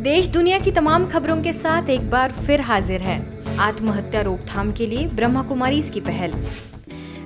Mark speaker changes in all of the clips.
Speaker 1: देश दुनिया की तमाम खबरों के साथ एक बार फिर हाजिर है। आत्महत्या रोकथाम के लिए ब्रह्मा कुमारीज की पहल।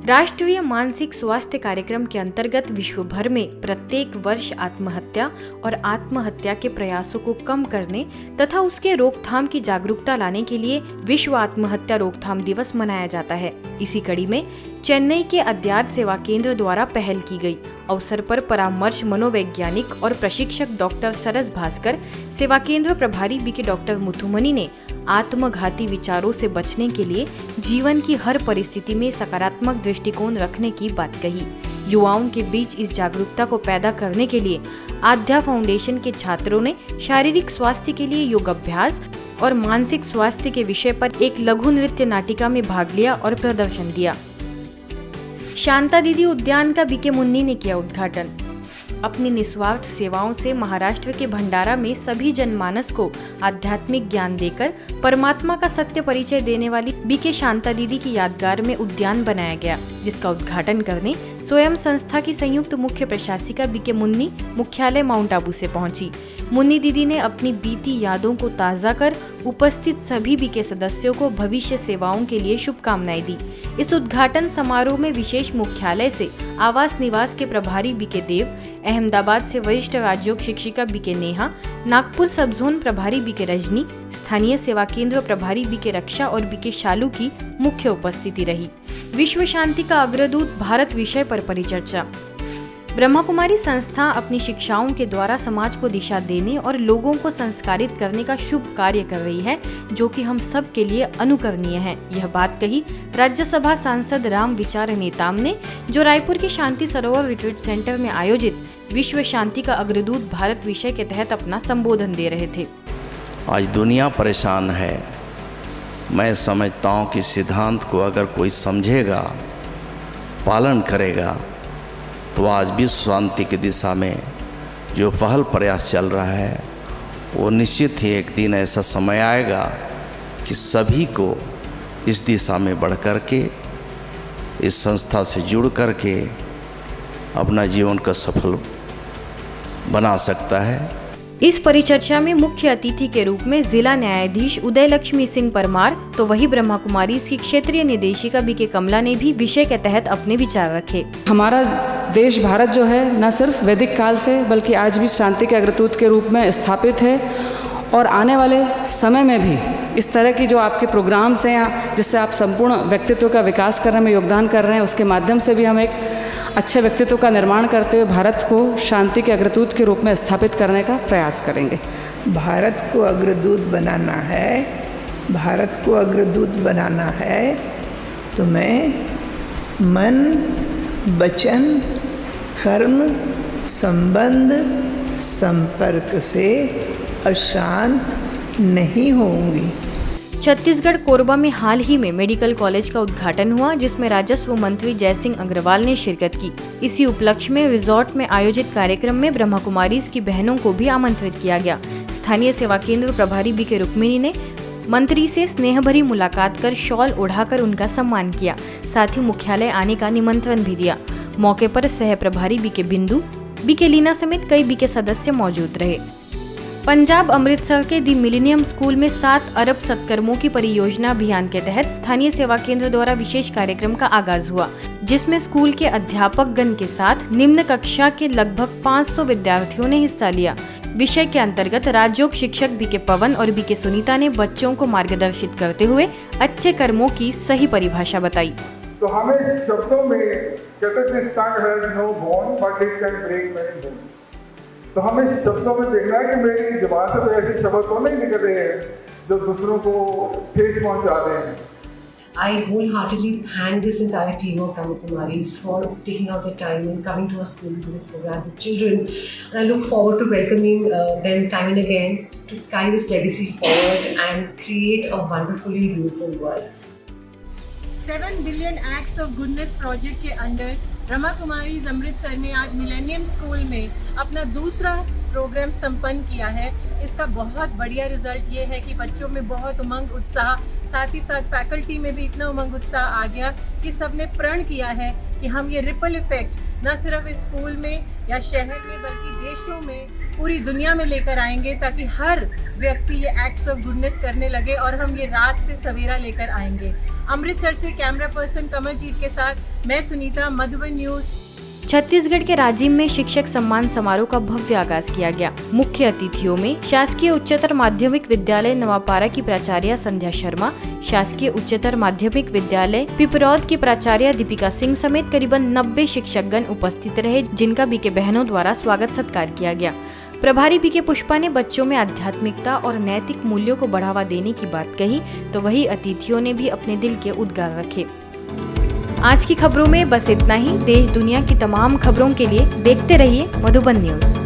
Speaker 1: राष्ट्रीय मानसिक स्वास्थ्य कार्यक्रम के अंतर्गत विश्व भर में प्रत्येक वर्ष आत्महत्या और आत्महत्या के प्रयासों को कम करने तथा उसके रोकथाम की जागरूकता लाने के लिए विश्व आत्महत्या रोकथाम दिवस मनाया जाता है। इसी कड़ी में चेन्नई के अद्यार सेवा केंद्र द्वारा पहल की गई। अवसर पर परामर्श मनोवैज्ञानिक और प्रशिक्षक डॉक्टर सरस भास्कर, सेवा केंद्र प्रभारी बीके डॉक्टर मुथुमनी ने आत्मघाती विचारों से बचने के लिए जीवन की हर परिस्थिति में सकारात्मक दृष्टिकोण रखने की बात कही। युवाओं के बीच इस जागरूकता को पैदा करने के लिए आध्या फाउंडेशन के छात्रों ने शारीरिक स्वास्थ्य के लिए योग अभ्यास और मानसिक स्वास्थ्य के विषय पर एक लघु नृत्य नाटिका में भाग लिया और प्रदर्शन दिया। शांता दीदी उद्यान का बीके मुन्नी ने किया उद्घाटन। अपनी निस्वार्थ सेवाओं से महाराष्ट्र के भंडारा में सभी जनमानस को आध्यात्मिक ज्ञान देकर परमात्मा का सत्य परिचय देने वाली बीके शांता दीदी की यादगार में उद्यान बनाया गया, जिसका उद्घाटन करने स्वयं संस्था की संयुक्त मुख्य प्रशासिका बीके मुन्नी मुख्यालय माउंट आबू से पहुंची। मुन्नी दीदी ने अपनी बीती यादों को ताज़ा कर उपस्थित सभी बीके सदस्यों को भविष्य सेवाओं के लिए शुभकामनाएं दी। इस उद्घाटन समारोह में विशेष मुख्यालय से आवास निवास के प्रभारी बीके देव, अहमदाबाद से वरिष्ठ राजयोग शिक्षिका बीके नेहा, नागपुर सब जोन प्रभारी बीके रजनी, स्थानीय सेवा केंद्र प्रभारी बीके रक्षा और बीके शालू की मुख्य उपस्थिति रही। विश्व शांति का अग्रदूत भारत विषय पर परिचर्चा। ब्रह्मा कुमारी संस्था अपनी शिक्षाओं के द्वारा समाज को दिशा देने और लोगों को संस्कारित करने का शुभ कार्य कर रही है, जो कि हम सब के लिए अनुकरणीय है। यह बात कही राज्यसभा सांसद राम विचार नेताम ने, जो रायपुर के शांति सरोवर रिट्रीट सेंटर में आयोजित विश्व शांति का अग्रदूत भारत विषय के तहत अपना संबोधन दे रहे थे।
Speaker 2: आज दुनिया परेशान है। मैं समझता हूँ कि सिद्धांत को अगर कोई समझेगा, पालन करेगा, तो आज विश्व शांति की दिशा में जो पहल प्रयास चल रहा है, वो निश्चित ही एक दिन ऐसा समय आएगा कि सभी को इस दिशा में बढ़ कर के, इस संस्था से जुड़ कर के अपना जीवन का सफल बना सकता है।
Speaker 1: इस परिचर्चा में मुख्य अतिथि के रूप में जिला न्यायाधीश उदय लक्ष्मी सिंह परमार, तो वही ब्रह्मा कुमारी की क्षेत्रीय निदेशिका बीके कमला ने भी विषय के तहत अपने विचार रखे।
Speaker 3: हमारा देश भारत जो है न सिर्फ वैदिक काल से बल्कि आज भी शांति के अग्रदूत के रूप में स्थापित है, और आने वाले समय में भी इस तरह की जो आपके प्रोग्राम्स हैं जिससे आप संपूर्ण व्यक्तित्व का विकास करने में योगदान कर रहे हैं, उसके माध्यम से भी हम एक अच्छे व्यक्तित्व का निर्माण करते हुए भारत को शांति के अग्रदूत के रूप में स्थापित करने का प्रयास करेंगे।
Speaker 4: भारत को अग्रदूत बनाना है, भारत को अग्रदूत बनाना है तो मैं मन, वचन, कर्म, संबंध, संपर्क से अशांत नहीं होंगी।
Speaker 1: छत्तीसगढ़ कोरबा में हाल ही में मेडिकल कॉलेज का उद्घाटन हुआ, जिसमें राजस्व मंत्री जयसिंह अग्रवाल ने शिरकत की। इसी उपलक्ष्य में रिजॉर्ट में आयोजित कार्यक्रम में ब्रह्मा कुमारीज की बहनों को भी आमंत्रित किया गया। स्थानीय सेवा केंद्र प्रभारी बीके रुक्मिणी ने मंत्री से स्नेह भरी मुलाकात कर शॉल ओढ़ाकर उनका सम्मान किया, साथ ही मुख्यालय आने का निमंत्रण भी दिया। मौके पर सह प्रभारी बीके बिंदु, बीके लीना समेत कई बीके सदस्य मौजूद रहे। पंजाब अमृतसर के दी मिलेनियम स्कूल में 7 अरब सत्कर्मों की परियोजना अभियान के तहत स्थानीय सेवा केंद्र द्वारा विशेष कार्यक्रम का आगाज हुआ, जिसमें स्कूल के अध्यापक गण के साथ निम्न कक्षा के लगभग 500 विद्यार्थियों ने हिस्सा लिया। विषय के अंतर्गत राजयोग शिक्षक बीके पवन और बीके सुनीता ने बच्चों को मार्गदर्शित करते हुए अच्छे कर्मों की सही परिभाषा बताई।
Speaker 5: तो हमें शब्दों में तो हमें शब्दों में देखना है कि मेरी जुबान से तो ऐसे शब्द तो नहीं निकल रहे हैं जो दूसरों को ठेस पहुंचा रहे हैं।
Speaker 6: I wholeheartedly thank this entire team of Brahma Kumaris for taking out the time and coming to our school to this program with children. And I look forward to welcoming them time and again to carry this legacy forward and create a wonderfully beautiful world.
Speaker 7: 7 billion acts of goodness project के under Brahma Kumaris Amritsar ने आज millennium school में अपना दूसरा programme संपन्न किया है। इसका बहुत बढ़िया रिजल्ट ये है कि बच्चों में बहुत उमंग उत्साह, साथ ही साथ फैकल्टी में भी इतना उमंग उत्साह आ गया कि सबने प्रण किया है कि हम ये रिपल इफेक्ट न सिर्फ इस स्कूल में या शहर में बल्कि देशों में, पूरी दुनिया में लेकर आएंगे, ताकि हर व्यक्ति ये एक्ट्स ऑफ गुडनेस करने लगे और हम ये रात से सवेरा लेकर आएंगे। अमृतसर से कैमरा पर्सन कमलजीत के साथ मैं सुनीता, मधुबन न्यूज।
Speaker 1: छत्तीसगढ़ के राजिम में शिक्षक सम्मान समारोह का भव्य आगाज किया गया। मुख्य अतिथियों में शासकीय उच्चतर माध्यमिक विद्यालय नवापारा की प्राचार्य संध्या शर्मा, शासकीय उच्चतर माध्यमिक विद्यालय पिपरौद की प्राचार्य दीपिका सिंह समेत करीबन 90 शिक्षकगण उपस्थित रहे, जिनका बीके बहनों द्वारा स्वागत सत्कार किया गया। प्रभारी बीके पुष्पा ने बच्चों में आध्यात्मिकता और नैतिक मूल्यों को बढ़ावा देने की बात कही, तो वही अतिथियों ने भी अपने दिल के उद्गार रखे। आज की खबरों में बस इतना ही। देश दुनिया की तमाम खबरों के लिए देखते रहिए मधुबन न्यूज।